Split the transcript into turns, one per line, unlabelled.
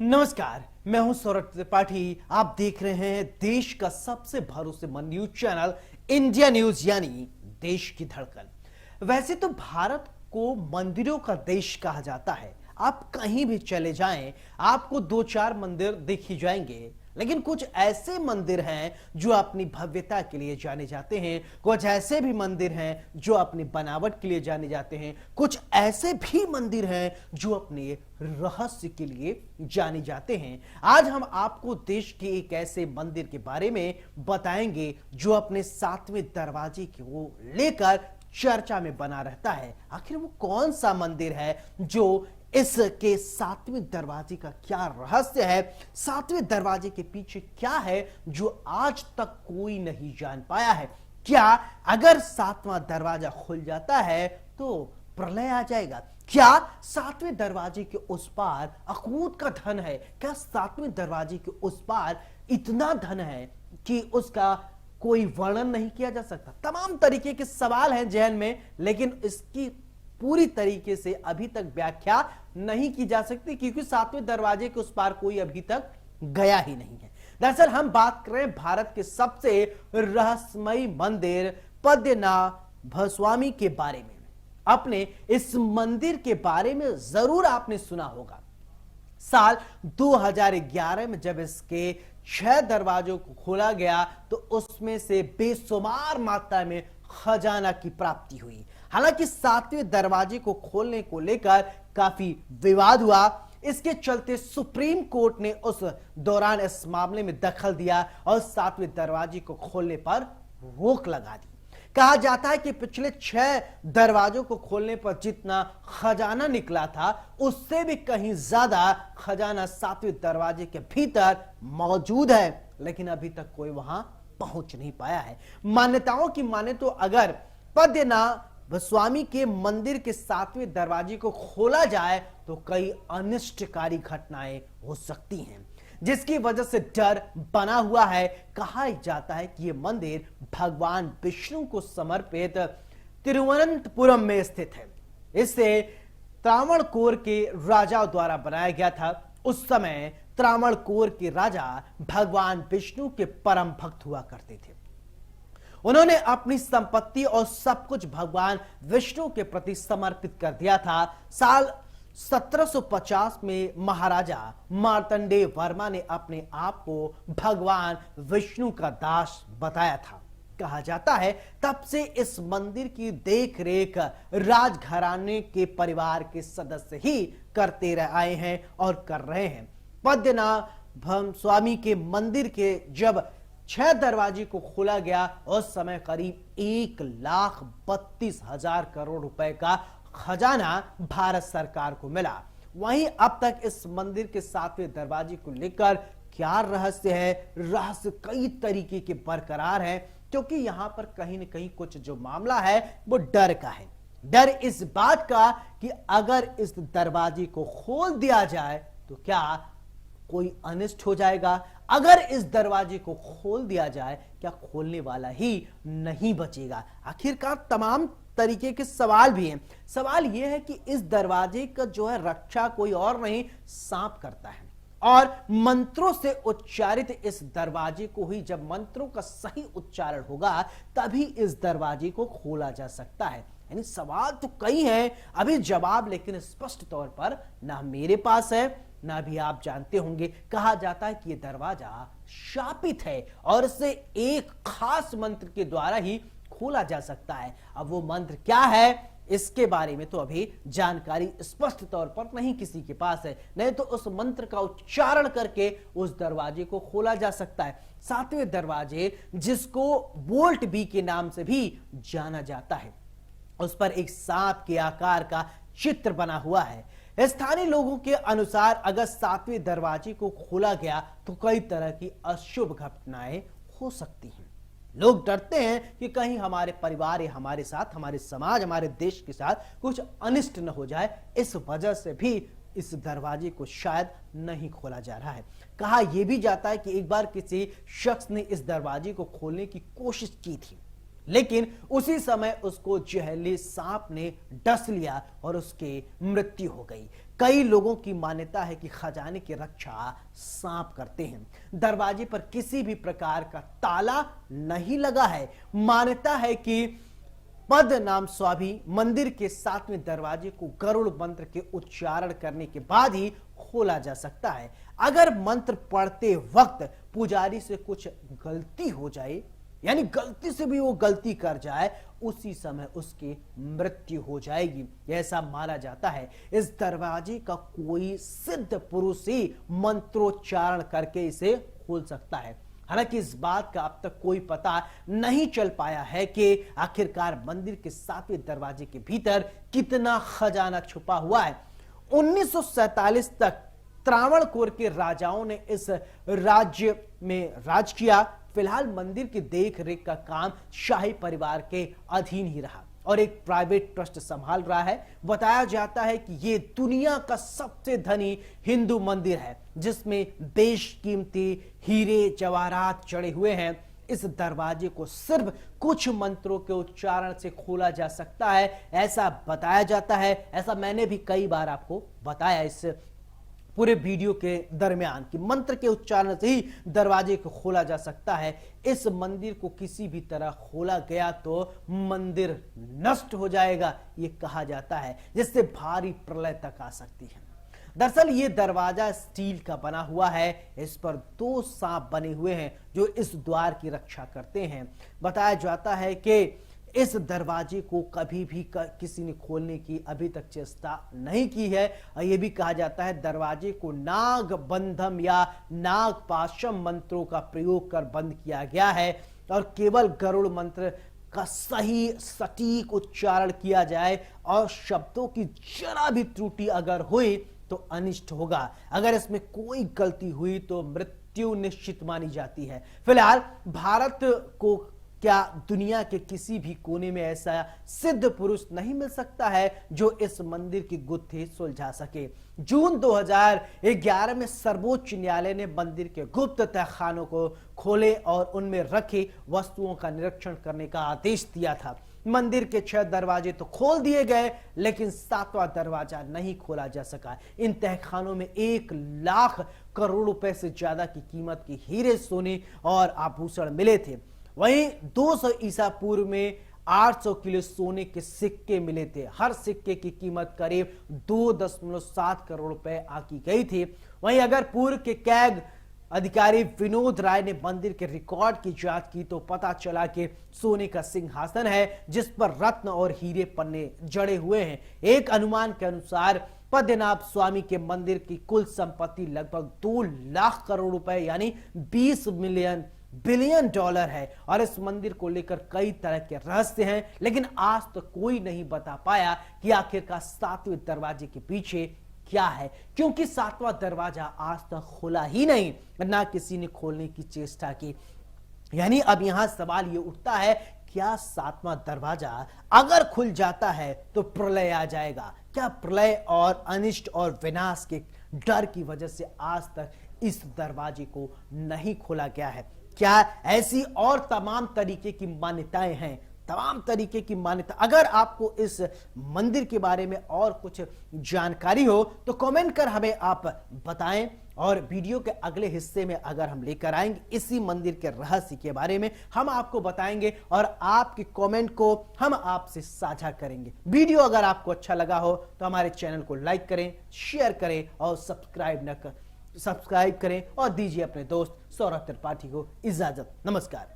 नमस्कार, मैं हूं सौरभ त्रिपाठी। आप देख रहे हैं देश का सबसे भरोसेमंद न्यूज चैनल इंडिया न्यूज यानी देश की धड़कन। वैसे तो भारत को मंदिरों का देश कहा जाता है। आप कहीं भी चले जाएं, आपको दो चार मंदिर दिख ही जाएंगे। लेकिन कुछ ऐसे मंदिर हैं जो अपनी भव्यता के लिए जाने जाते हैं, कुछ ऐसे भी मंदिर हैं जो अपनी बनावट के लिए जाने जाते हैं, कुछ ऐसे भी मंदिर हैं जो अपने रहस्य के लिए जाने जाते हैं। आज हम आपको देश के एक ऐसे मंदिर के बारे में बताएंगे जो अपने 7वें दरवाजे को लेकर चर्चा में बना रहता है। आखिर वो कौन सा मंदिर है जो इसके 7वें दरवाजे का क्या रहस्य है, 7वें दरवाजे के पीछे क्या है जो आज तक कोई नहीं जान पाया है। क्या अगर 7वां दरवाजा खुल जाता है तो प्रलय आ जाएगा? क्या 7वें दरवाजे के उस पार अकूत का धन है? क्या 7वें दरवाजे के उस पार इतना धन है कि उसका कोई वर्णन नहीं किया जा सकता? तमाम तरीके के सवाल हैं जहन में, लेकिन इसकी पूरी तरीके से अभी तक व्याख्या नहीं की जा सकती क्योंकि 7वें दरवाजे के उस पार कोई अभी तक गया ही नहीं है। दरअसल हम बात कर रहे हैं भारत के सबसे रहस्यमयी मंदिर पद्मनाभ स्वामी के बारे में। अपने इस मंदिर के बारे में जरूर आपने सुना होगा। साल 2011 में जब इसके 6 दरवाजों को खोला गया तो उसमें से बेशुमार मात्रा में खजाना की प्राप्ति हुई। हालांकि 7वें दरवाजे को खोलने को लेकर काफी विवाद हुआ। इसके चलते सुप्रीम कोर्ट ने उस दौरान इस मामले में दखल दिया और 7वें दरवाजे को खोलने पर रोक लगा दी। कहा जाता है कि पिछले 6 दरवाजों को खोलने पर जितना खजाना निकला था उससे भी कहीं ज्यादा खजाना 7वें दरवाजे के भीतर मौजूद है, लेकिन अभी तक कोई वहां पहुंच नहीं पाया है। मान्यताओं की माने तो अगर पद्मनाभ स्वामी के मंदिर के 7वें दरवाजे को खोला जाए तो कई अनिष्टकारी घटनाएं हो सकती हैं, जिसकी वजह से डर बना हुआ है। कहा जाता है कि यह मंदिर भगवान विष्णु को समर्पित तिरुवनंतपुरम में स्थित है। इसे त्रावणकोर के राजाओं द्वारा बनाया गया था। उस समय त्रावणकोर के राजा भगवान विष्णु के परम भक्त हुआ करते थे। उन्होंने अपनी संपत्ति और सब कुछ भगवान विष्णु के प्रति समर्पित कर दिया था। साल 1750 में महाराजा मार्तंडेय वर्मा ने अपने आप को भगवान विष्णु का दास बताया था। कहा जाता है तब से इस मंदिर की देखरेख राजघराने के परिवार के सदस्य ही करते आए हैं और कर रहे हैं। पद्मनाभ स्वामी के मंदिर के जब 6 दरवाजे को खोला गया उस समय करीब 1,32,000 करोड़ रुपए का खजाना भारत सरकार को मिला। वहीं अब तक इस मंदिर के 7वें दरवाजे को लेकर क्या रहस्य है? रहस्य कई तरीके के बरकरार है क्योंकि यहां पर कहीं न कहीं कुछ जो मामला है वो डर का है। डर इस बात का कि अगर इस दरवाजे को खोल दिया जाए तो क्या कोई अनिष्ट हो जाएगा? अगर इस दरवाजे को खोल दिया जाए क्या खोलने वाला ही नहीं बचेगा? आखिरकार तमाम तरीके के सवाल भी हैं। सवाल यह है कि इस दरवाजे का जो है रक्षा कोई और नहीं सांप करता है और मंत्रों से उच्चारित इस दरवाजे को ही जब मंत्रों का सही उच्चारण होगा तभी इस दरवाजे को खोला जा सकता है। यानी सवाल तो कई हैं, अभी जवाब लेकिन स्पष्ट तौर पर ना मेरे पास है ना भी आप जानते होंगे। कहा जाता है कि यह दरवाजा शापित है और इसे एक खास मंत्र के द्वारा ही खोला जा सकता है। अब वो मंत्र क्या है इसके बारे में तो अभी जानकारी स्पष्ट तौर पर नहीं किसी के पास है, नहीं तो उस मंत्र का उच्चारण करके उस दरवाजे को खोला जा सकता है। 7वें दरवाजे जिसको वोल्ट बी के नाम से भी जाना जाता है, उस पर एक सांप के आकार का चित्र बना हुआ है। स्थानीय लोगों के अनुसार अगर 7वें दरवाजे को खोला गया तो कई तरह की अशुभ घटनाएं हो सकती हैं। लोग डरते हैं कि कहीं हमारे परिवार या हमारे साथ, हमारे समाज, हमारे देश के साथ कुछ अनिष्ट न हो जाए। इस वजह से भी इस दरवाजे को शायद नहीं खोला जा रहा है। कहा यह भी जाता है कि एक बार किसी शख्स ने इस दरवाजे को खोलने की कोशिश की थी, लेकिन उसी समय उसको जहरीले सांप ने डस लिया और उसकी मृत्यु हो गई। कई लोगों की मान्यता है कि खजाने की रक्षा सांप करते हैं। दरवाजे पर किसी भी प्रकार का ताला नहीं लगा है। मान्यता है कि पद्मनाभ स्वामी मंदिर के 7वें दरवाजे को गरुड़ मंत्र के उच्चारण करने के बाद ही खोला जा सकता है। अगर मंत्र पढ़ते वक्त पुजारी से कुछ गलती हो जाए, यानी गलती से भी वो गलती कर जाए, उसी समय उसकी मृत्यु हो जाएगी, ऐसा माना जाता है। इस दरवाजे का कोई सिद्ध पुरुष ही मंत्रोच्चारण करके इसे खोल सकता है। हालांकि इस बात का अब तक कोई पता नहीं चल पाया है कि आखिरकार मंदिर के 7वें दरवाजे के भीतर कितना खजाना छुपा हुआ है। 1947 तक त्रावणकोर के राजाओं ने इस राज्य में राज किया। फिलहाल मंदिर की देख रेख का काम शाही परिवार के अधीन ही रहा और एक प्राइवेट ट्रस्ट संभाल रहा है। बताया जाता है कि ये दुनिया का सबसे धनी हिंदू मंदिर है, जिसमें बेशकीमती हीरे जवाहरात जड़े हुए हैं। इस दरवाजे को सिर्फ कुछ मंत्रों के उच्चारण से खोला जा सकता है, ऐसा बताया जाता है। ऐसा मैंने भी कई बार आपको बताया इस पूरे वीडियो के दरमियान कि मंत्र के उच्चारण से ही दरवाजे को खोला जा सकता है। इस मंदिर को किसी भी तरह खोला गया तो मंदिर नष्ट हो जाएगा, ये कहा जाता है, जिससे भारी प्रलय तक आ सकती है। दरअसल ये दरवाजा स्टील का बना हुआ है। इस पर 2 सांप बने हुए हैं जो इस द्वार की रक्षा करते हैं। बताया जाता है कि इस दरवाजे को कभी भी किसी ने खोलने की अभी तक चेष्टा नहीं की है। और यह भी कहा जाता है दरवाजे को नाग बंधम या नाग पाशम मंत्रों का प्रयोग कर बंद किया गया है और केवल गरुड़ मंत्र का सही सटीक उच्चारण किया जाए और शब्दों की जरा भी त्रुटि अगर हुई तो अनिष्ट होगा। अगर इसमें कोई गलती हुई तो मृत्यु निश्चित मानी जाती है। फिलहाल भारत को क्या दुनिया के किसी भी कोने में ऐसा सिद्ध पुरुष नहीं मिल सकता है जो इस मंदिर की गुत्थी सुलझा सके। जून 2011 में सर्वोच्च न्यायालय ने मंदिर के गुप्त तहखानों को खोले और उनमें रखी वस्तुओं का निरीक्षण करने का आदेश दिया था। मंदिर के 6 दरवाजे तो खोल दिए गए, लेकिन 7वां दरवाजा नहीं खोला जा सका। इन तहखानों में 1 लाख करोड़ रुपए से ज्यादा की कीमत के हीरे, सोने और आभूषण मिले थे। वहीं 200 ईसा पूर्व में 800 किलो सोने के सिक्के मिले थे। हर सिक्के की कीमत करीब 2.7 करोड़ रुपए आकी गई थी। वहीं अगर पूर्व के कैग अधिकारी विनोद राय ने मंदिर के रिकॉर्ड की जांच की तो पता चला कि सोने का सिंहासन है जिस पर रत्न और हीरे पन्ने जड़े हुए हैं। एक अनुमान के अनुसार पद्मनाभ स्वामी के मंदिर की कुल संपत्ति लगभग 2 लाख करोड़ रुपए यानी 20 बिलियन डॉलर है और इस मंदिर को लेकर कई तरह के रहस्य हैं, लेकिन आज तक कोई नहीं बता पाया कि आखिरकार 7वें दरवाजे के पीछे क्या है, क्योंकि 7वां दरवाजा आज तक खुला ही नहीं, ना किसी ने खोलने की चेष्टा की। यानी अब यहां सवाल ये उठता है, क्या 7वां दरवाजा अगर खुल जाता है तो प्रलय आ जाएगा? क्या प्रलय और अनिष्ट और विनाश के डर की वजह से आज तक इस दरवाजे को नहीं खोला गया है? क्या ऐसी और तमाम तरीके की मान्यताएं हैं, तमाम तरीके की मान्यता? अगर आपको इस मंदिर के बारे में और कुछ जानकारी हो तो कमेंट कर हमें आप बताएं और वीडियो के अगले हिस्से में अगर हम लेकर आएंगे इसी मंदिर के रहस्य के बारे में हम आपको बताएंगे और आपके कमेंट को हम आपसे साझा करेंगे। वीडियो अगर आपको अच्छा लगा हो तो हमारे चैनल को लाइक करें, शेयर करें और सब्सक्राइब करें और दीजिए अपने दोस्त सौरभ त्रिपाठी को इजाजत। नमस्कार।